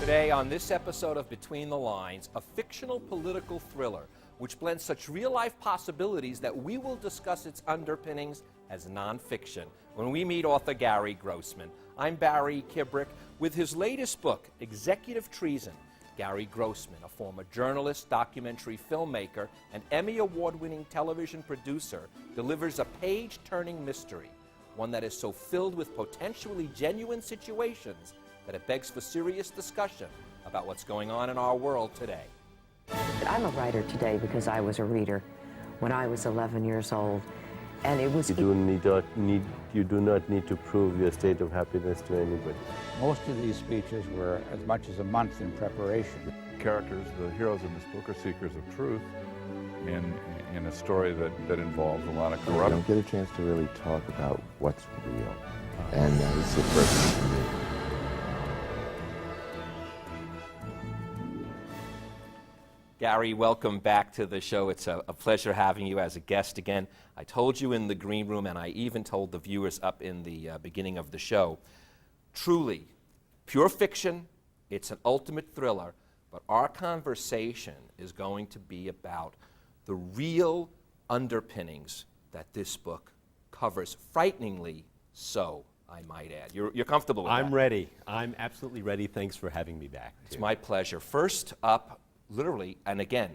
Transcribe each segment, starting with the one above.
Today on this episode of Between the Lines, a fictional political thriller which blends such real-life possibilities that we will discuss its underpinnings as nonfiction when we meet author Gary Grossman. I'm Barry Kibrick with his latest book, Executive Treason. Gary Grossman, a former journalist, documentary filmmaker, and Emmy Award-winning television producer, delivers a page-turning mystery, one that is so filled with potentially genuine situations that it begs for serious discussion about what's going on in our world today. I'm a writer today because I was a reader when I was 11 years old, and it was... You do not need to prove your state of happiness to anybody. Most of these speeches were as much as a month in preparation. Characters, the heroes in this book, are seekers of truth in a story that involves a lot of corruption. You don't get a chance to really talk about what's real, and it's the first thing for me. Gary, welcome back to the show. It's a pleasure having you as a guest again. I told you in the green room, and I even told the viewers up in the beginning of the show, truly, pure fiction, it's an ultimate thriller, but our conversation is going to be about the real underpinnings that this book covers, frighteningly so, I might add. You're comfortable with that? I'm ready. I'm absolutely ready. Thanks for having me back. It's my pleasure. First up, literally, and again,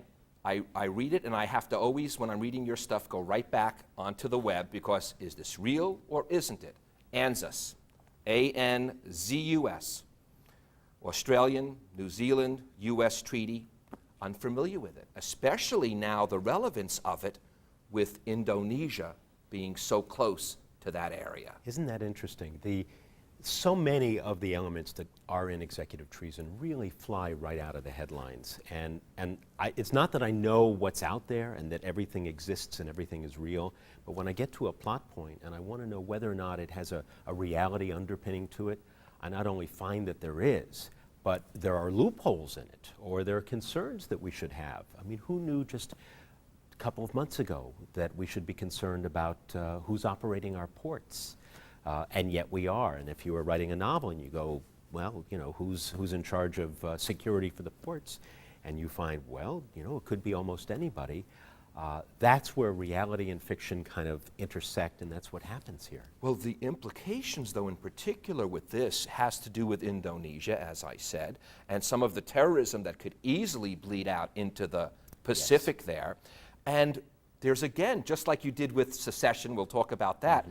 I read it and I have to always, when I'm reading your stuff, go right back onto the web because is this real or isn't it? ANZUS, A-N-Z-U-S, Australian, New Zealand, U.S. treaty. Unfamiliar with it, especially now the relevance of it with Indonesia being so close to that area. Isn't that interesting? So many of the elements that are in Executive Treason really fly right out of the headlines. And it's not that I know what's out there and that everything exists and everything is real, but when I get to a plot point and I want to know whether or not it has a reality underpinning to it, I not only find that there is, but there are loopholes in it, or there are concerns that we should have. I mean, who knew just a couple of months ago that we should be concerned about who's operating our ports? And yet we are. And if you were writing a novel and you go, well, you know, who's in charge of security for the ports? And you find, well, you know, it could be almost anybody. That's where reality and fiction kind of intersect, and that's what happens here. Well, the implications, though, in particular with this has to do with Indonesia, as I said, and some of the terrorism that could easily bleed out into the Pacific there. And there's, again, just like you did with secession, we'll talk about that,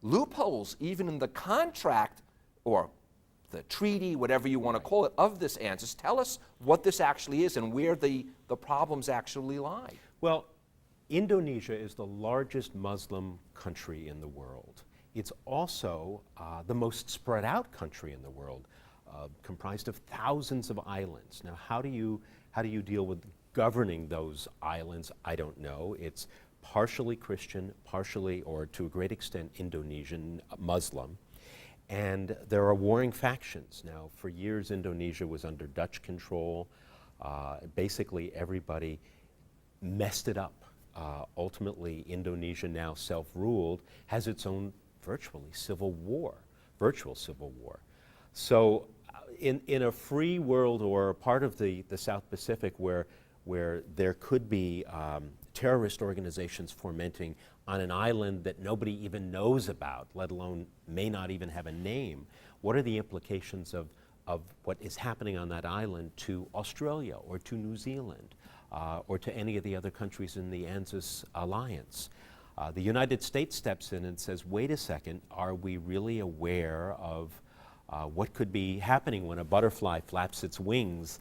loopholes even in the contract or the treaty, whatever you want to call it, of this ANZUS. Tell us what this actually is and where the problems actually lie. Well, Indonesia is the largest Muslim country in the world. It's also the most spread out country in the world, comprised of thousands of islands. Now, how do you deal with governing those islands? I don't know. It's partially Christian, partially, or to a great extent, Indonesian Muslim. And there are warring factions. Now, for years, Indonesia was under Dutch control. Basically, everybody messed it up. Ultimately, Indonesia, now self-ruled, has its own virtual civil war. So in a free world or a part of the South Pacific where there could be terrorist organizations fomenting on an island that nobody even knows about, let alone may not even have a name, what are the implications of what is happening on that island to Australia or to New Zealand or to any of the other countries in the ANZUS alliance? The United States steps in and says, wait a second, are we really aware of what could be happening when a butterfly flaps its wings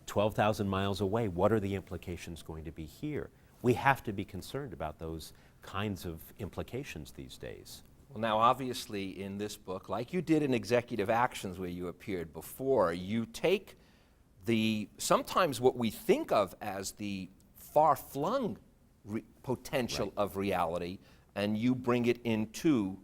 12,000 miles away? What are the implications going to be here? We have to be concerned about those kinds of implications these days. Well, now, obviously, in this book, like you did in Executive Actions where you appeared before, you take sometimes what we think of as the far-flung potential of reality, and you bring it into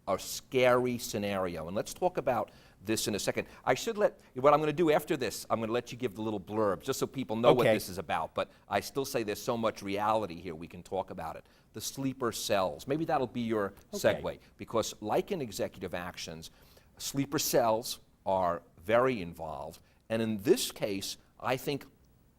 a scary scenario. And let's talk about this in a second. What I'm going to do after this, I'm going to let you give the little blurb, just so people know what this is about, but I still say there's so much reality here, we can talk about it. The sleeper cells, maybe that'll be your segue, because like in Executive Actions, sleeper cells are very involved, And in this case, I think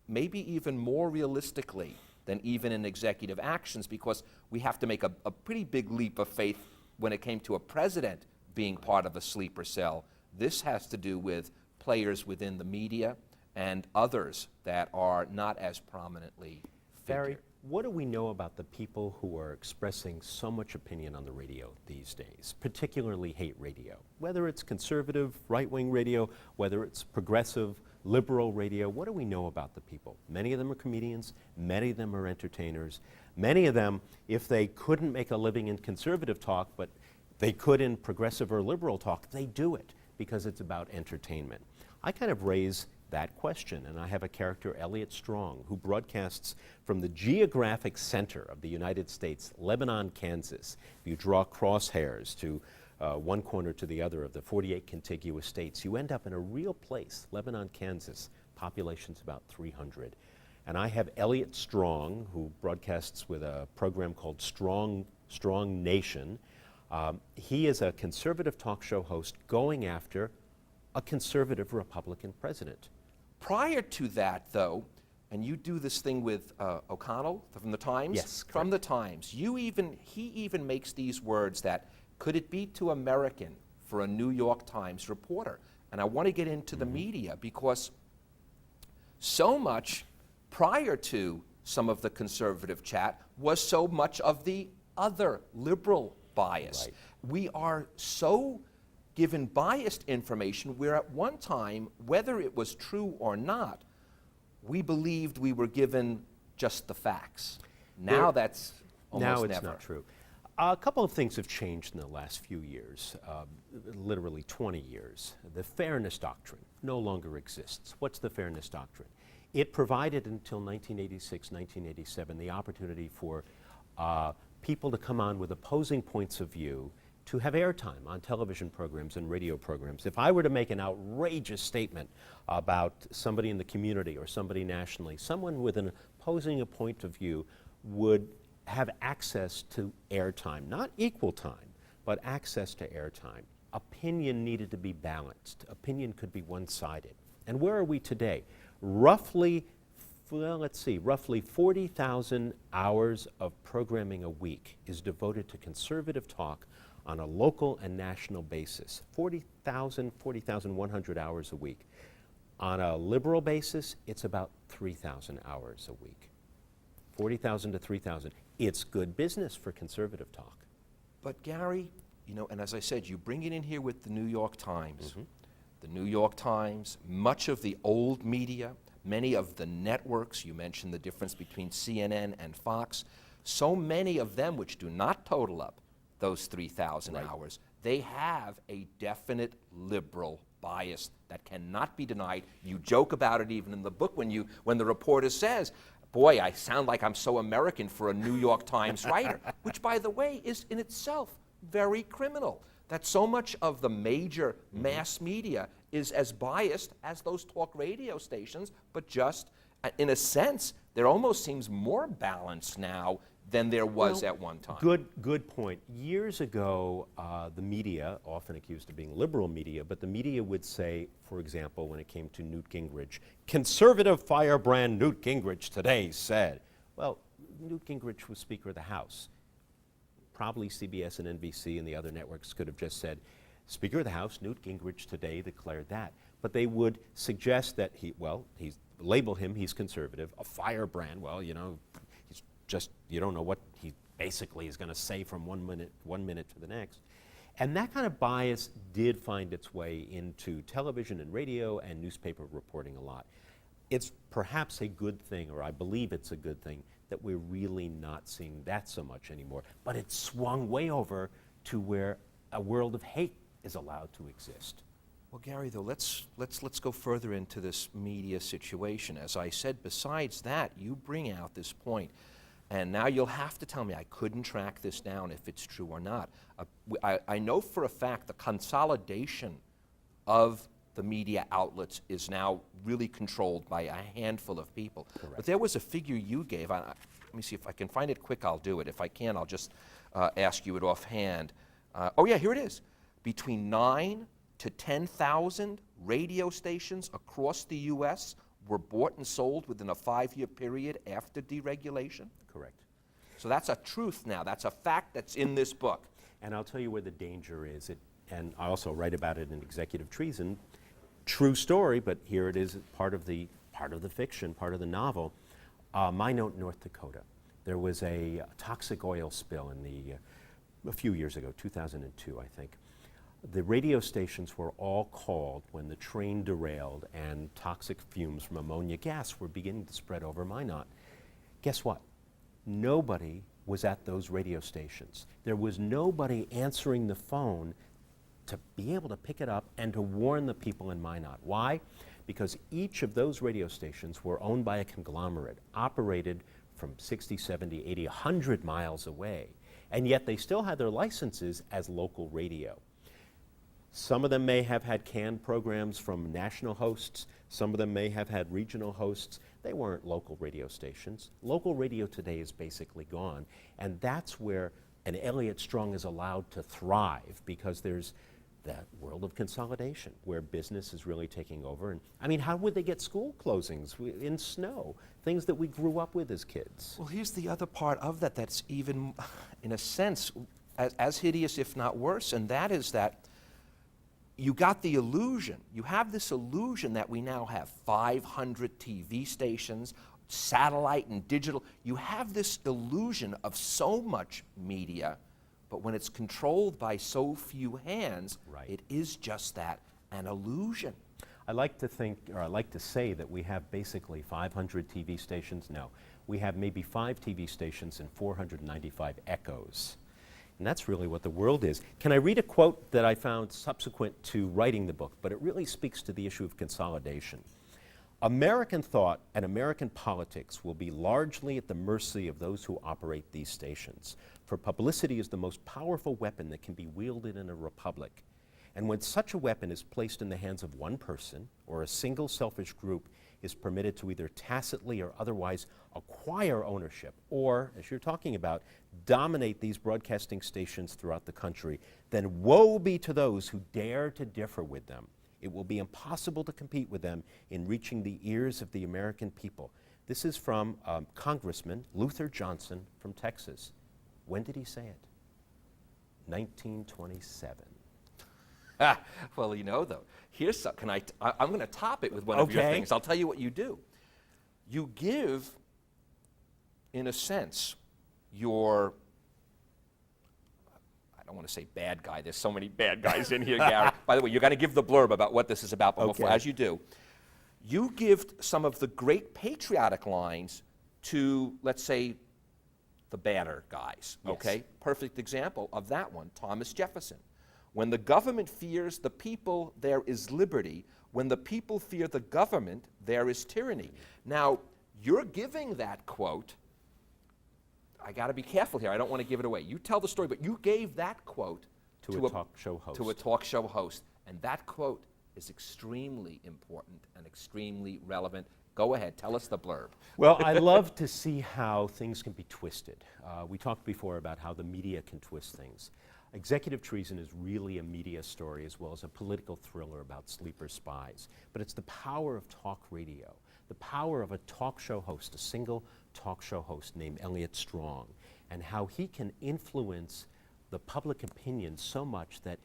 maybe even more realistically than even in executive actions, because we have to make a pretty big leap of faith when it came to a president being part of a sleeper cell. This has to do with players within the media and others that are not as prominently Barry, figured. what do we know about the people who are expressing so much opinion on the radio these days, particularly hate radio? Whether it's conservative, right-wing radio, whether it's progressive, liberal radio, what do we know about the people? Many of them are comedians, many of them are entertainers. Many of them, if they couldn't make a living in conservative talk, but they could in progressive or liberal talk, they do it because it's about entertainment. I kind of raise that question, and I have a character, Elliot Strong, who broadcasts from the geographic center of the United States, Lebanon, Kansas. If you draw crosshairs to one corner to the other of the 48 contiguous states, you end up in a real place, Lebanon, Kansas. Population's about 300. And I have Elliot Strong, who broadcasts with a program called Strong Nation. He is a conservative talk show host going after a conservative Republican president. Prior to that, though, and you do this thing with O'Connell from the Times? Yes, from the Times. He even makes these words that, could it be too American for a New York Times reporter? And I want to get into the media because so much prior to some of the conservative chat was so much of the other liberal bias. Right. We are so given biased information where at one time, whether it was true or not, we believed we were given just the facts. Now that's almost Now it's never. not true. A couple of things have changed in the last few years, literally 20 years. The fairness doctrine no longer exists. What's the fairness doctrine? It provided until 1986, 1987 the opportunity for people to come on with opposing points of view to have airtime on television programs and radio programs. If I were to make an outrageous statement about somebody in the community or somebody nationally, someone with an opposing point of view would have access to airtime, not equal time, but access to airtime. Opinion needed to be balanced. Opinion could be one-sided. And where are we today? Roughly 40,000 hours of programming a week is devoted to conservative talk on a local and national basis. 40,100 hours a week. On a liberal basis, it's about 3,000 hours a week. 40,000 to 3,000. It's good business for conservative talk. But Gary, you know, and as I said, you bring it in here with the New York Times. The New York Times, much of the old media, many of the networks, you mentioned the difference between CNN and Fox, so many of them which do not total up those 3,000 hours, they have a definite liberal bias that cannot be denied. You joke about it even in the book when the reporter says, boy, I sound like I'm so American for a New York Times writer, which, by the way, is in itself very criminal. That so much of the major mass media is as biased as those talk radio stations, but just, in a sense, there almost seems more balanced now than there was at one time. Good point. Years ago, the media, often accused of being liberal media, but the media would say, for example, when it came to Newt Gingrich, conservative firebrand Newt Gingrich today said. Well, Newt Gingrich was Speaker of the House. Probably CBS and NBC and the other networks could have just said, Speaker of the House, Newt Gingrich today declared that. But they would suggest that label him, he's conservative, a firebrand, well, you know, he's just, you don't know what he basically is going to say from one minute to the next. And that kind of bias did find its way into television and radio and newspaper reporting a lot. It's perhaps a good thing, or I believe it's a good thing, that we're really not seeing that so much anymore. But it's swung way over to where a world of hate is allowed to exist. Well, Gary, though, let's go further into this media situation. As I said, besides that, you bring out this point, and now you'll have to tell me I couldn't track this down if it's true or not. I know for a fact the consolidation of the media outlets is now really controlled by a handful of people. Correct. But there was a figure you gave. Let me see if I can find it quick. I'll do it. If I can, I'll just ask you it offhand. Oh yeah, here it is. Between 9 to 10,000 radio stations across the U.S. were bought and sold within a 5-year period after deregulation? Correct. So that's a truth now. That's a fact that's in this book. And I'll tell you where the danger is. And I also write about it in Executive Treason. True story, but here it is, part of the fiction, part of the novel. Minot, North Dakota. There was a toxic oil spill a few years ago, 2002, I think. The radio stations were all called when the train derailed and toxic fumes from ammonia gas were beginning to spread over Minot. Guess what? Nobody was at those radio stations. There was nobody answering the phone to be able to pick it up and to warn the people in Minot. Why? Because each of those radio stations were owned by a conglomerate, operated from 60, 70, 80, 100 miles away, and yet they still had their licenses as local radio. Some of them may have had canned programs from national hosts. Some of them may have had regional hosts. They weren't local radio stations. Local radio today is basically gone, and that's where an Elliott Strong is allowed to thrive, because there's that world of consolidation where business is really taking over. And I mean, how would they get school closings in snow? Things that we grew up with as kids. Well, here's the other part of that that's even, in a sense, as hideous, if not worse, and that is that you got the illusion, you have this illusion that we now have 500 TV stations, satellite and digital. You have this illusion of so much media, but when it's controlled by so few hands, Right. It is just that, an illusion. I like to think, or I like to say that we have basically 500 TV stations. No, we have maybe 5 TV stations and 495 echoes. And that's really what the world is. Can I read a quote that I found subsequent to writing the book, but it really speaks to the issue of consolidation. American thought and American politics will be largely at the mercy of those who operate these stations, for publicity is the most powerful weapon that can be wielded in a republic. And when such a weapon is placed in the hands of one person or a single selfish group is permitted to either tacitly or otherwise acquire ownership or, as you're talking about, dominate these broadcasting stations throughout the country, then woe be to those who dare to differ with them. It will be impossible to compete with them in reaching the ears of the American people. This is from Congressman Luther Johnson from Texas. When did he say it? 1927. Well, you know, though, here's some, I'm going to top it with one of your Okay. things. I'll tell you what you do. You give, in a sense, your, I don't want to say bad guy. There's so many bad guys in here, Gary. By the way, you're going to give the blurb about what this is about, but before, Okay. as you do, you give some of the great patriotic lines to, let's say, the banner guys, Yes. okay? Perfect example of that one, Thomas Jefferson. When the government fears the people, there is liberty. When the people fear the government, there is tyranny. Now, you're giving that quote. I got to be careful here. I don't want to give it away. You tell the story, but you gave that quote To a talk show host. To a talk show host. And that quote is extremely important and extremely relevant. Go ahead, tell us the blurb. Well, I love to see how things can be twisted. We talked before about how the media can twist things. Executive Treason is really a media story as well as a political thriller about sleeper spies. But it's the power of talk radio, the power of a talk show host, a single talk show host named Elliott Strong, and how he can influence the public opinion so much that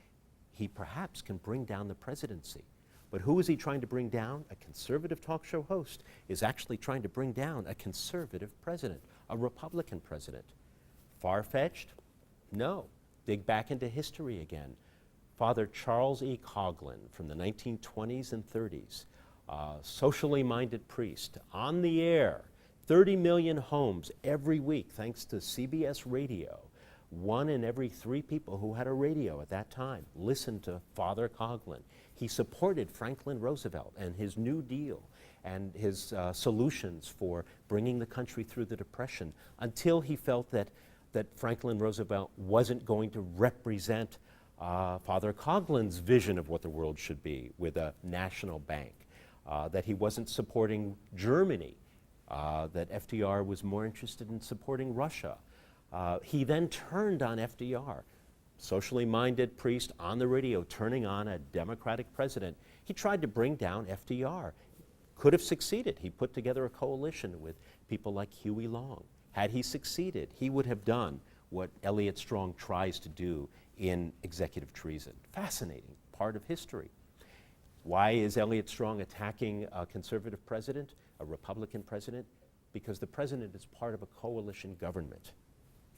he perhaps can bring down the presidency. But who is he trying to bring down? A conservative talk show host is actually trying to bring down a conservative president, a Republican president. Far-fetched? No. Dig back into history again. Father Charles E. Coughlin from the 1920s and 30s, socially minded priest, on the air, 30 million homes every week thanks to CBS radio. 1 in every 3 people who had a radio at that time listened to Father Coughlin. He supported Franklin Roosevelt and his New Deal and his solutions for bringing the country through the Depression until he felt that Franklin Roosevelt wasn't going to represent Father Coughlin's vision of what the world should be with a national bank, that he wasn't supporting Germany, that FDR was more interested in supporting Russia. He then turned on FDR, socially minded priest on the radio, turning on a Democratic president. He tried to bring down FDR. Could have succeeded. He put together a coalition with people like Huey Long. Had he succeeded, he would have done what Elliot Strong tries to do in Executive Treason. Fascinating part of history. Why is Elliot Strong attacking a conservative president, a Republican president? Because the president is part of a coalition government.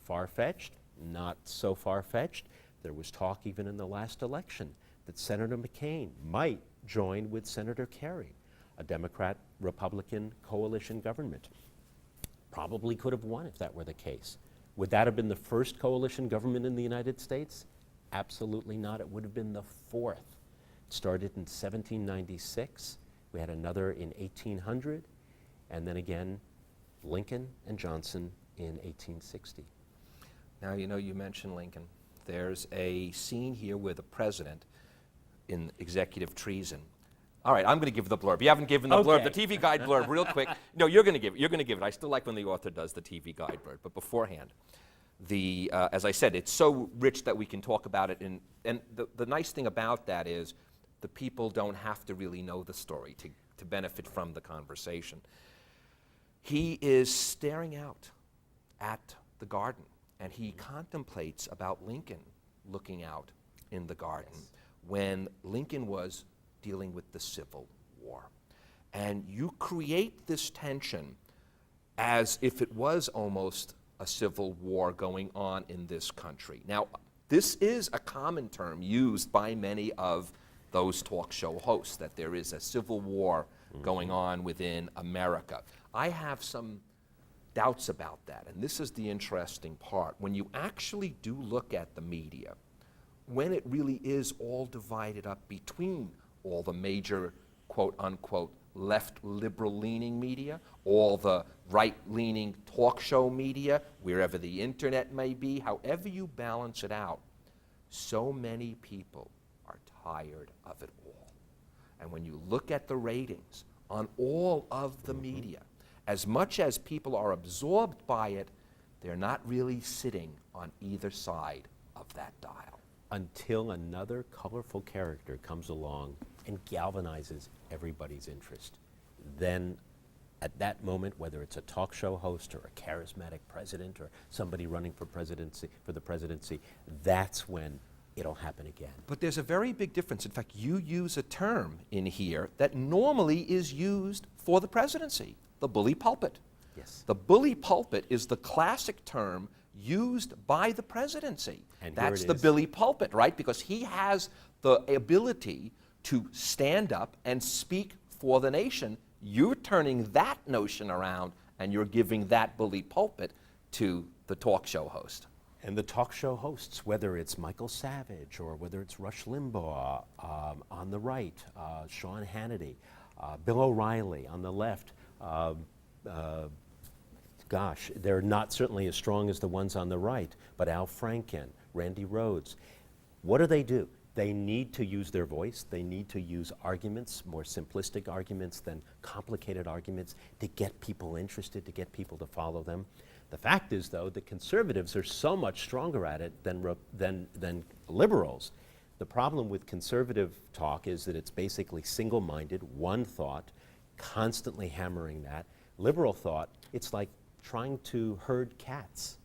Far-fetched? Not so far-fetched. There was talk even in the last election that Senator McCain might join with Senator Kerry, a Democrat-Republican coalition government. Probably could have won if that were the case. Would that have been the first coalition government in the United States? Absolutely not. It would have been the fourth. It started in 1796. We had another in 1800, and then again, Lincoln and Johnson in 1860. Now, you know, you mentioned Lincoln. There's a scene here where the president in Executive Treason. All right, I'm going to give the blurb. You haven't given the blurb, the TV Guide blurb, real quick. No, you're going to give it. You're going to give it. I still like when the author does the TV Guide blurb, but beforehand, as I said, it's so rich that we can talk about it. And the nice thing about that is the people don't have to really know the story to benefit from the conversation. He is staring out at the garden, and he contemplates about Lincoln looking out in the garden when Lincoln was dealing with the Civil War. And you create this tension as if it was almost a civil war going on in this country. Now, this is a common term used by many of those talk show hosts, that there is a civil war going on within America. I have some doubts about that, and this is the interesting part. When you actually do look at the media, when it really is all divided up between all the major, quote unquote, left liberal leaning media, all the right leaning talk show media, wherever the internet may be, however you balance it out, so many people are tired of it all. And when you look at the ratings on all of the media, as much as people are absorbed by it, they're not really sitting on either side of that dial. Until another colorful character comes along and galvanizes everybody's interest. Then at that moment, whether it's a talk show host or a charismatic president or somebody running for the presidency, that's when it'll happen again. But there's a very big difference. In fact, you use a term in here that normally is used for the presidency, the bully pulpit. Yes. The bully pulpit is the classic term used by the presidency. And that's the bully pulpit, right? Because he has the ability to stand up and speak for the nation. You're turning that notion around and you're giving that bully pulpit to the talk show host. And the talk show hosts, whether it's Michael Savage or whether it's Rush Limbaugh on the right, Sean Hannity, Bill O'Reilly on the left, gosh, they're not certainly as strong as the ones on the right, but Al Franken, Randy Rhoads. What do? They need to use their voice. They need to use arguments, more simplistic arguments than complicated arguments, to get people interested, to get people to follow them. The fact is, though, that conservatives are so much stronger at it than liberals. The problem with conservative talk is that it's basically single-minded, one thought, constantly hammering that. Liberal thought, it's like trying to herd cats.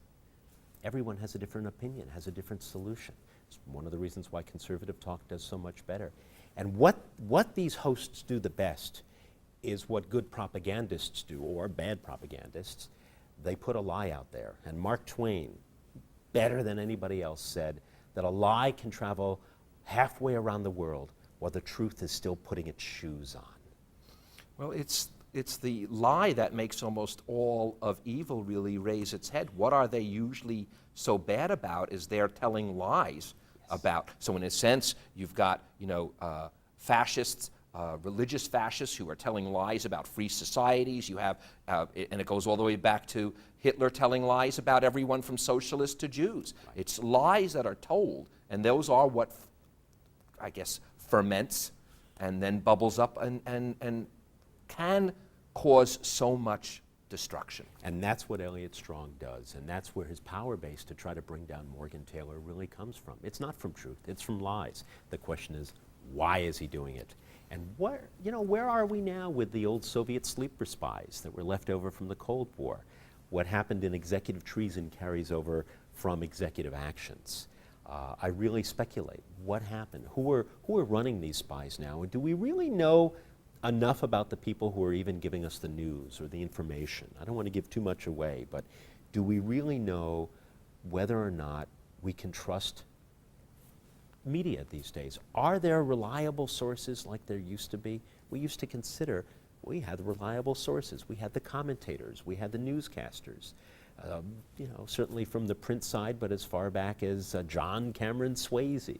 Everyone has a different opinion, has a different solution. It's one of the reasons why conservative talk does so much better. And what these hosts do the best is what good propagandists do, or bad propagandists. They put a lie out there. And Mark Twain, better than anybody else, said that a lie can travel halfway around the world while the truth is still putting its shoes on. Well, it's the lie that makes almost all of evil really raise its head. What are they usually so bad about is they're telling lies about. So in a sense, you've got, fascists, religious fascists who are telling lies about free societies. You have, and it goes all the way back to Hitler telling lies about everyone from socialists to Jews. Right. It's lies that are told, and those are what, I guess, ferments and then bubbles up and can cause so much destruction. And that's what Elliot Strong does, and that's where his power base to try to bring down Morgan Taylor really comes from. It's not from truth, it's from lies. The question is, why is he doing it? And where are we now with the old Soviet sleeper spies that were left over from the Cold War? What happened in executive treason carries over from executive actions. I really speculate what happened. Who are running these spies now? And do we really know enough about the people who are even giving us the news or the information? I don't want to give too much away, but do we really know whether or not we can trust media these days? Are there reliable sources like there used to be? We used to consider we had reliable sources. We had the commentators. We had the newscasters. Certainly from the print side, but as far back as John Cameron Swayze.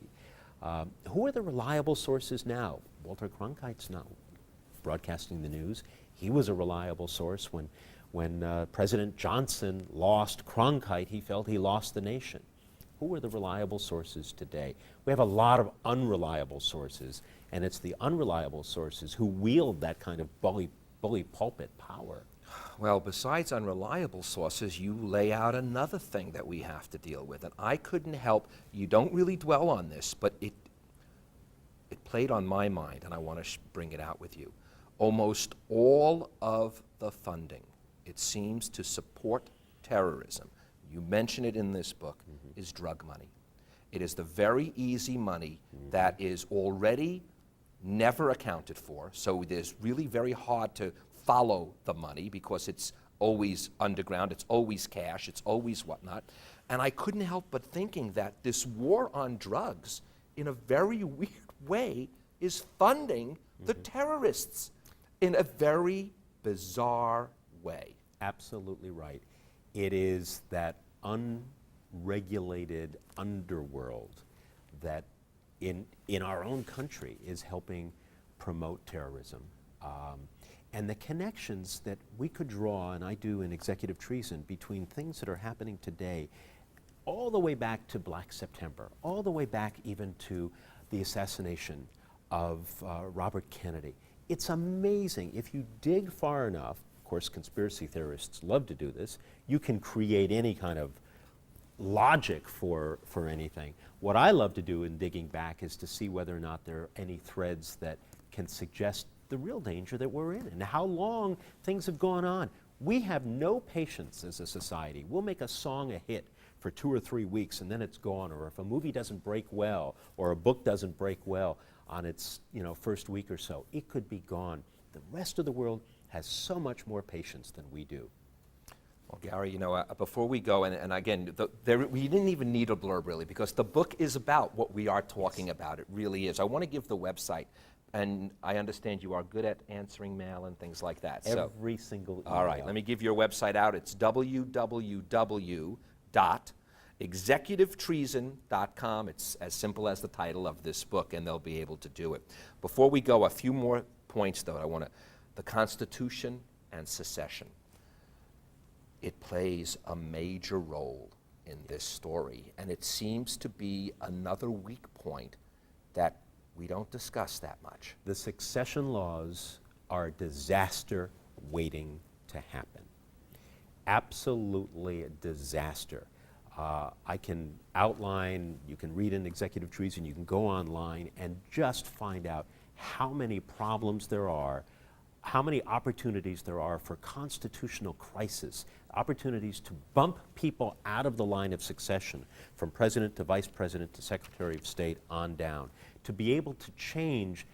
Who are the reliable sources now? Walter Cronkite's not broadcasting the news. He was a reliable source. When President Johnson lost Cronkite, he felt he lost the nation. Who are the reliable sources today? We have a lot of unreliable sources, and it's the unreliable sources who wield that kind of bully pulpit power. Well, besides unreliable sources, you lay out another thing that we have to deal with, and I couldn't help, you don't really dwell on this, but it played on my mind, and I want to bring it out with you. Almost all of the funding, it seems, to support terrorism, you mention it in this book, is drug money. It is the very easy money that is already never accounted for, so it is really very hard to follow the money because it's always underground, it's always cash, it's always whatnot. And I couldn't help but thinking that this war on drugs, in a very weird way, is funding the terrorists in a very bizarre way. Absolutely right. It is that unregulated underworld that in our own country is helping promote terrorism. And the connections that we could draw, and I do in Executive Treason, between things that are happening today, all the way back to Black September, all the way back even to the assassination of Robert Kennedy. It's amazing. If you dig far enough, of course conspiracy theorists love to do this, you can create any kind of logic for anything. What I love to do in digging back is to see whether or not there are any threads that can suggest the real danger that we're in and how long things have gone on. We have no patience as a society. We'll make a song a hit for 2 or 3 weeks and then it's gone, or if a movie doesn't break well or a book doesn't break well on its first week or so, it could be gone. The rest of the world has so much more patience than we do. Well, Gary, before we go, and again, we didn't even need a blurb really, because the book is about what we are talking about. It really is. I want to give the website, and I understand you are good at answering mail and things like that. Every single email. All right, let me give your website out. It's www.executivetreason.com. It's as simple as the title of this book, and they'll be able to do it. Before we go, a few more points, though. The Constitution and secession. It plays a major role in this story, and it seems to be another weak point that we don't discuss that much. The succession laws are a disaster waiting to happen. Absolutely a disaster. I can outline, you can read in Executive Treason, you can go online and just find out how many problems there are, how many opportunities there are for constitutional crisis, opportunities to bump people out of the line of succession from president to vice president to secretary of state on down, to be able to change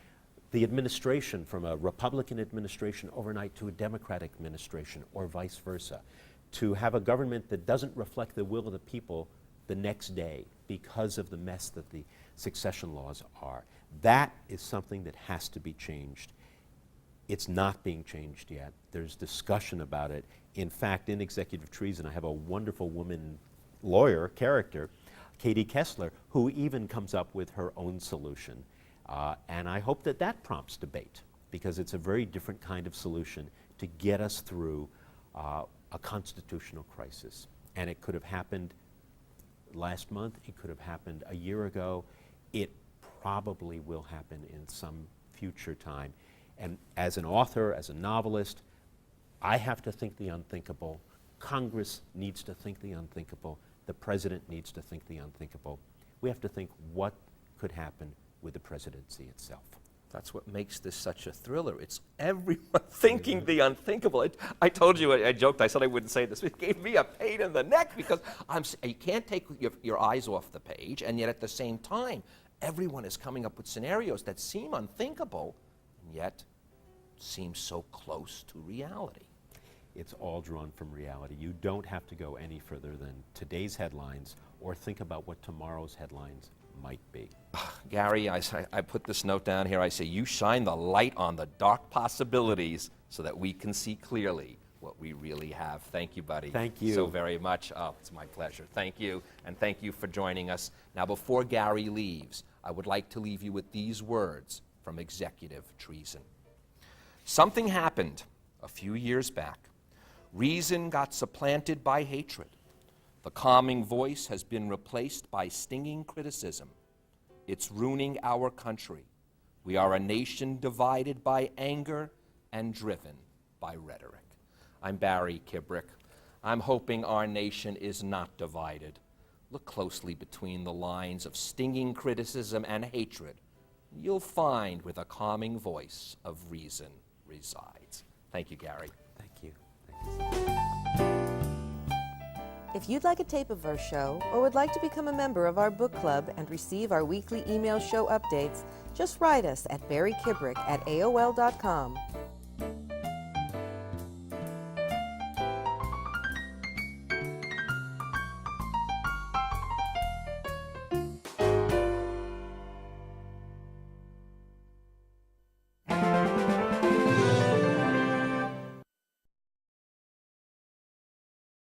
the administration from a Republican administration overnight to a Democratic administration or vice versa, to have a government that doesn't reflect the will of the people the next day because of the mess that the succession laws are. That is something that has to be changed. It's not being changed yet. There's discussion about it. In fact, in Executive Treason, I have a wonderful woman lawyer character, Katie Kessler, who even comes up with her own solution. And I hope that that prompts debate, because it's a very different kind of solution to get us through a constitutional crisis. And it could have happened last month. It could have happened a year ago. It probably will happen in some future time. And as an author, as a novelist, I have to think the unthinkable. Congress needs to think the unthinkable. The president needs to think the unthinkable. We have to think what could happen with the presidency itself. That's what makes this such a thriller. It's everyone thinking the unthinkable. I told you, I joked, I said I wouldn't say this. It gave me a pain in the neck because you can't take your eyes off the page, and yet at the same time, everyone is coming up with scenarios that seem unthinkable, and yet seem so close to reality. It's all drawn from reality. You don't have to go any further than today's headlines or think about what tomorrow's headlines might be. Gary, I put this note down here. I say, you shine the light on the dark possibilities so that we can see clearly what we really have. Thank you, buddy. Thank you. So very much. Oh, it's my pleasure. Thank you, and thank you for joining us. Now, before Gary leaves, I would like to leave you with these words from Executive Treason. Something happened a few years back. Reason got supplanted by hatred. The calming voice has been replaced by stinging criticism. It's ruining our country. We are a nation divided by anger and driven by rhetoric. I'm Barry Kibrick. I'm hoping our nation is not divided. Look closely between the lines of stinging criticism and hatred. You'll find where the calming voice of reason resides. Thank you, Gary. Thank you. If you'd like a tape of our show or would like to become a member of our book club and receive our weekly email show updates, just write us at barrykibrick@aol.com.